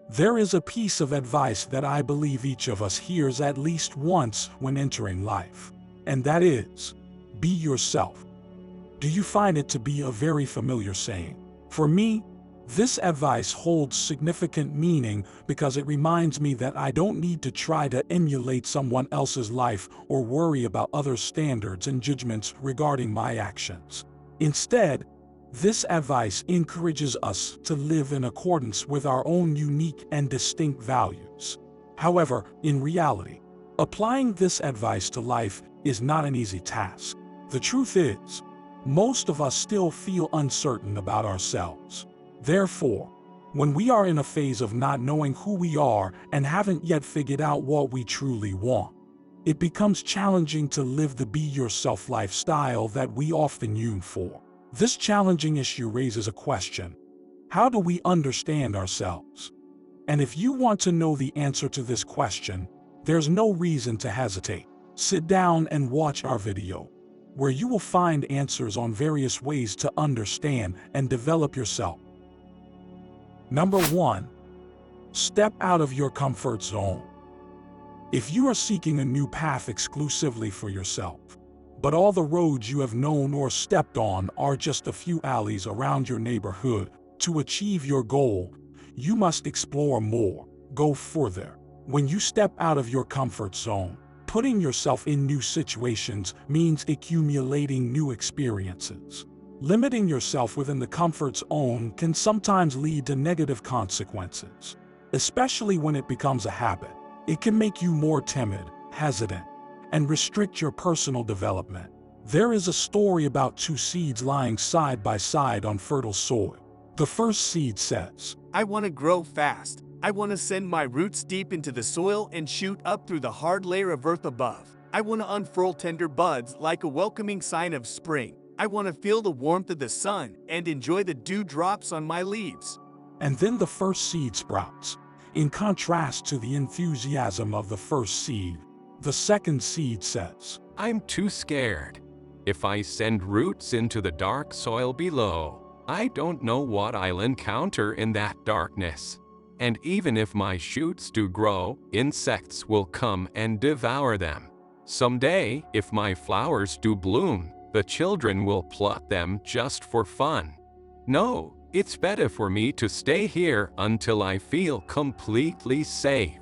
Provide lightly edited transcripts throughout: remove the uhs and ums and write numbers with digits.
There is a piece of advice that I believe each of us hears at least once when entering life, and that is, be yourself. Do you find it to be a very familiar saying? For me, this advice holds significant meaning because it reminds me that I don't need to try to emulate someone else's life or worry about other standards and judgments regarding my actions. Instead, this advice encourages us to live in accordance with our own unique and distinct values. However, in reality, applying this advice to life is not an easy task. The truth is, most of us still feel uncertain about ourselves. Therefore, when we are in a phase of not knowing who we are and haven't yet figured out what we truly want, it becomes challenging to live the be-yourself lifestyle that we often yearn for. This challenging issue raises a question: how do we understand ourselves? And if you want to know the answer to this question, there's no reason to hesitate. Sit down and watch our video, where you will find answers on various ways to understand and develop yourself. Number 1. Step out of your comfort zone. If you are seeking a new path exclusively for yourself, but all the roads you have known or stepped on are just a few alleys around your neighborhood, to achieve your goal, you must explore more, go further. When you step out of your comfort zone, putting yourself in new situations means accumulating new experiences. Limiting yourself within the comfort zone can sometimes lead to negative consequences, especially when it becomes a habit. It can make you more timid, hesitant, and restrict your personal development. There is a story about two seeds lying side by side on fertile soil. The first seed says, "I want to grow fast. I want to send my roots deep into the soil and shoot up through the hard layer of earth above. I want to unfurl tender buds like a welcoming sign of spring. I want to feel the warmth of the sun and enjoy the dewdrops on my leaves." And then the first seed sprouts. In contrast to the enthusiasm of the first seed, the second seed says, "I'm too scared. If I send roots into the dark soil below, I don't know what I'll encounter in that darkness. And even if my shoots do grow, insects will come and devour them. Someday, if my flowers do bloom, the children will pluck them just for fun. No, it's better for me to stay here until I feel completely safe."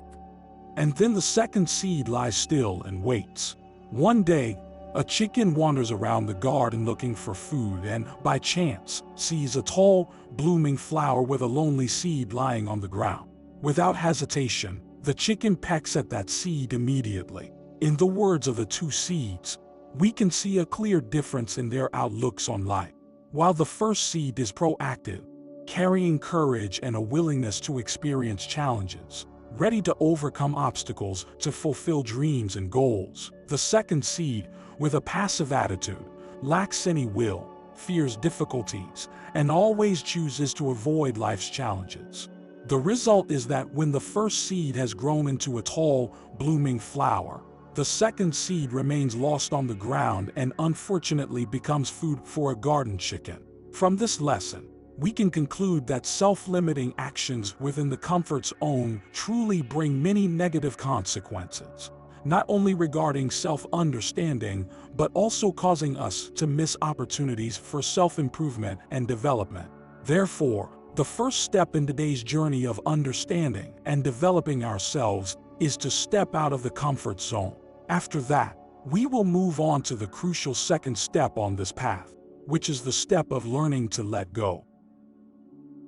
And then the second seed lies still and waits. One day, a chicken wanders around the garden looking for food and, by chance, sees a tall, blooming flower with a lonely seed lying on the ground. Without hesitation, the chicken pecks at that seed immediately. In the words of the two seeds, we can see a clear difference in their outlooks on life. While the first seed is proactive, carrying courage and a willingness to experience challenges, ready to overcome obstacles to fulfill dreams and goals, the second seed, with a passive attitude, lacks any will, fears difficulties, and always chooses to avoid life's challenges. The result is that when the first seed has grown into a tall, blooming flower, the second seed remains lost on the ground and unfortunately becomes food for a garden chicken. From this lesson, we can conclude that self-limiting actions within the comfort zone truly bring many negative consequences, not only regarding self-understanding, but also causing us to miss opportunities for self-improvement and development. Therefore, the first step in today's journey of understanding and developing ourselves is to step out of the comfort zone. After that, we will move on to the crucial second step on this path, which is the step of learning to let go.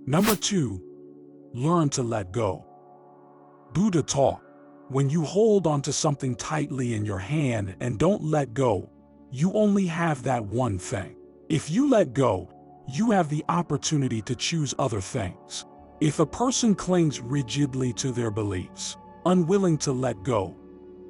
Number 2, learn to let go. Buddha taught, when you hold onto something tightly in your hand and don't let go, you only have that one thing. If you let go, you have the opportunity to choose other things. If a person clings rigidly to their beliefs, unwilling to let go,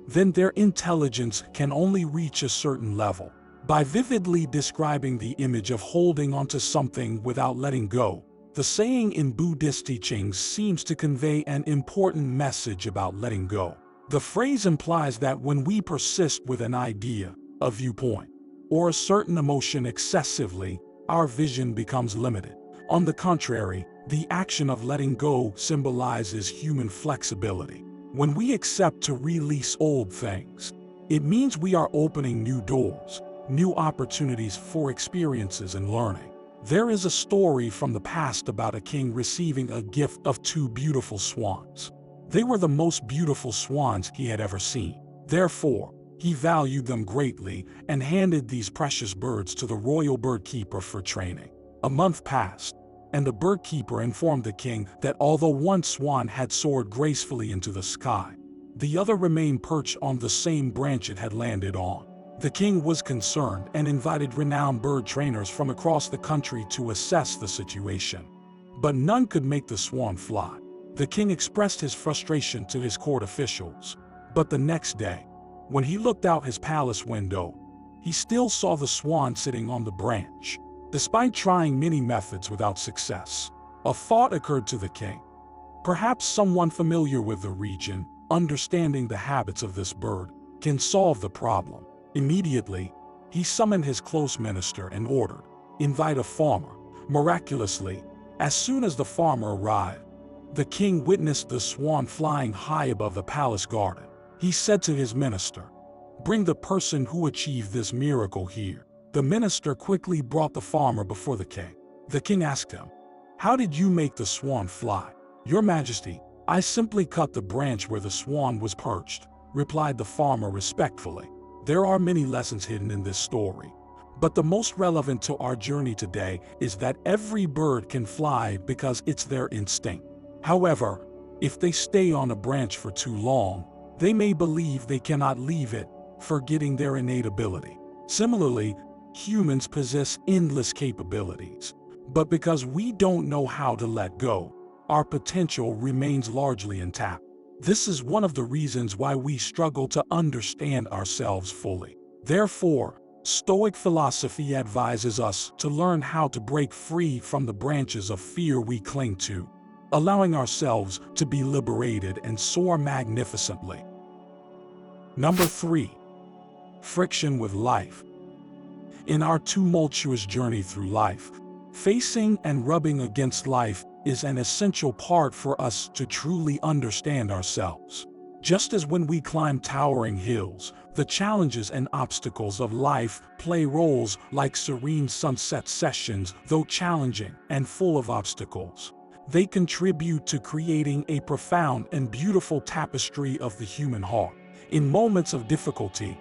then their intelligence can only reach a certain level. By vividly describing the image of holding onto something without letting go, the saying in Buddhist teachings seems to convey an important message about letting go. The phrase implies that when we persist with an idea, a viewpoint, or a certain emotion excessively, our vision becomes limited. On the contrary, The action of letting go symbolizes human flexibility. When we accept to release old things, it means we are opening new doors, new opportunities for experiences and learning. There is a story from the past about a king receiving a gift of two beautiful swans. They were the most beautiful swans he had ever seen. Therefore, he valued them greatly and handed these precious birds to the royal bird keeper for training. A month passed, and the bird keeper informed the king that although one swan had soared gracefully into the sky, the other remained perched on the same branch it had landed on. The king was concerned and invited renowned bird trainers from across the country to assess the situation. But none could make the swan fly. The king expressed his frustration to his court officials. But the next day, when he looked out his palace window, he still saw the swan sitting on the branch. Despite trying many methods without success, a thought occurred to the king. Perhaps someone familiar with the region, understanding the habits of this bird, can solve the problem. Immediately, he summoned his close minister and ordered, "Invite a farmer." Miraculously, as soon as the farmer arrived, the king witnessed the swan flying high above the palace garden. He said to his minister, "Bring the person who achieved this miracle here." The minister quickly brought the farmer before the king. The king asked him, "How did you make the swan fly?" "Your Majesty, I simply cut the branch where the swan was perched," replied the farmer respectfully. There are many lessons hidden in this story, but the most relevant to our journey today is that every bird can fly because it's their instinct. However, if they stay on a branch for too long, they may believe they cannot leave it, forgetting their innate ability. Similarly, humans possess endless capabilities, but because we don't know how to let go, our potential remains largely intact. This is one of the reasons why we struggle to understand ourselves fully. Therefore, Stoic philosophy advises us to learn how to break free from the branches of fear we cling to, allowing ourselves to be liberated and soar magnificently. Number 3. Friction with life. In our tumultuous journey through life, facing and rubbing against life is an essential part for us to truly understand ourselves. Just as when we climb towering hills, the challenges and obstacles of life play roles like serene sunset sessions, though challenging and full of obstacles. They contribute to creating a profound and beautiful tapestry of the human heart. In moments of difficulty,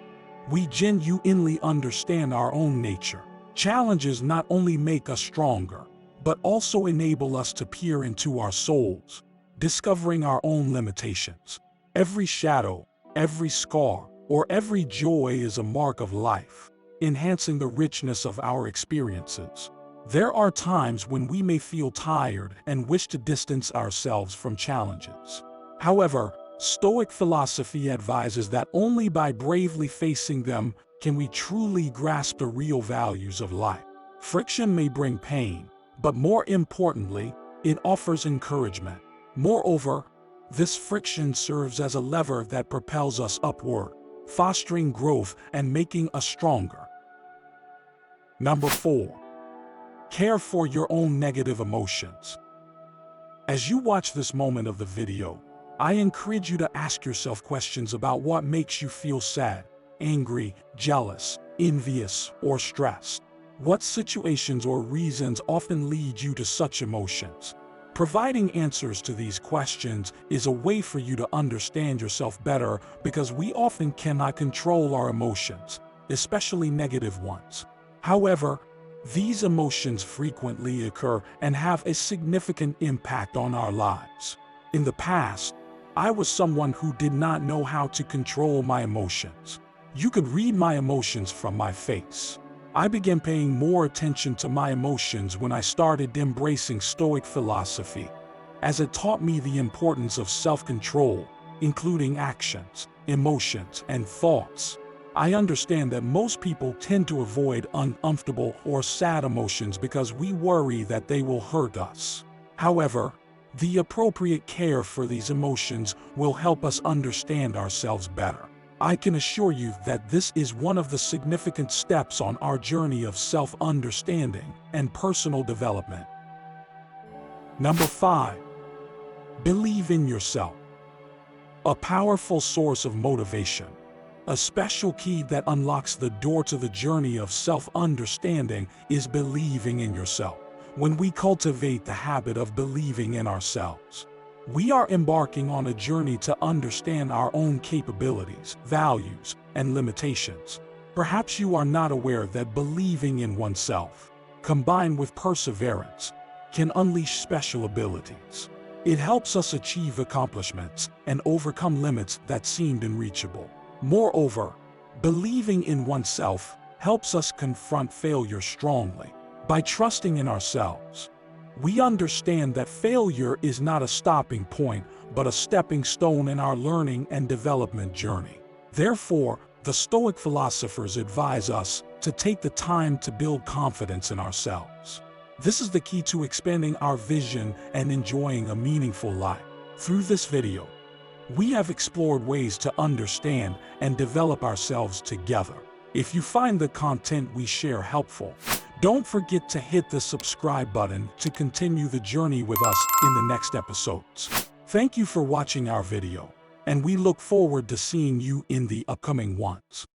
we genuinely understand our own nature. Challenges not only make us stronger, but also enable us to peer into our souls, discovering our own limitations. Every shadow, every scar, or every joy is a mark of life, enhancing the richness of our experiences. There are times when we may feel tired and wish to distance ourselves from challenges. However, Stoic philosophy advises that only by bravely facing them can we truly grasp the real values of life. Friction may bring pain, but more importantly, it offers encouragement. Moreover, this friction serves as a lever that propels us upward, fostering growth and making us stronger. Number 4. Care for your own negative emotions. As you watch this moment of the video, I encourage you to ask yourself questions about what makes you feel sad, angry, jealous, envious, or stressed. What situations or reasons often lead you to such emotions? Providing answers to these questions is a way for you to understand yourself better because we often cannot control our emotions, especially negative ones. However, these emotions frequently occur and have a significant impact on our lives. In the past, I was someone who did not know how to control my emotions. You could read my emotions from my face. I began paying more attention to my emotions when I started embracing Stoic philosophy, as it taught me the importance of self-control, including actions, emotions, and thoughts. I understand that most people tend to avoid uncomfortable or sad emotions because we worry that they will hurt us. However, the appropriate care for these emotions will help us understand ourselves better. I can assure you that this is one of the significant steps on our journey of self-understanding and personal development. Number 5. Believe in yourself. A powerful source of motivation. A special key that unlocks the door to the journey of self-understanding is believing in yourself. When we cultivate the habit of believing in ourselves, we are embarking on a journey to understand our own capabilities, values, and limitations. Perhaps you are not aware that believing in oneself, combined with perseverance, can unleash special abilities. It helps us achieve accomplishments and overcome limits that seemed unreachable. Moreover, believing in oneself helps us confront failure strongly. By trusting in ourselves, we understand that failure is not a stopping point, but a stepping stone in our learning and development journey. Therefore, the Stoic philosophers advise us to take the time to build confidence in ourselves. This is the key to expanding our vision and enjoying a meaningful life. Through this video, we have explored ways to understand and develop ourselves together. If you find the content we share helpful, don't forget to hit the subscribe button to continue the journey with us in the next episodes. Thank you for watching our video, and we look forward to seeing you in the upcoming ones.